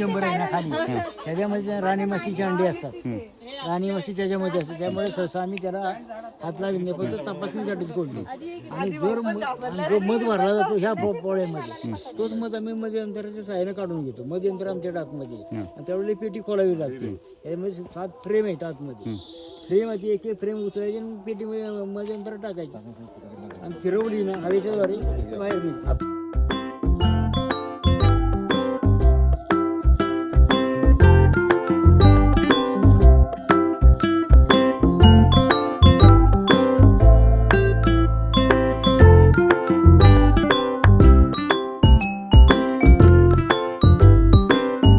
Chamber आहे ना खाली त्याच्यामध्ये राणी माशीची अंडी असतात. राणी माशी त्याच्यामध्ये असते. त्यामुळे सहसा आम्ही त्याला हात लावून नाही फक्त तपासणीसाठीच कोणतो. आणि जो मध भरला जातो ह्या पोळ्यामध्ये तोच मध आम्ही मध्यंतराच्या सहाय्याने काढून घेतो. मध्यंतर आमच्या आतमध्ये आणि त्यावेळी पेटी खोलावी लागते. यामध्ये 7 फ्रेम आहेत आतमध्ये. फ्रेमाची एक फ्रेम उचलायची आणि पेटी मध्यंतर टाकायची आणि फिरवली ना हवेच्या द्वारे बाहेर निघतात.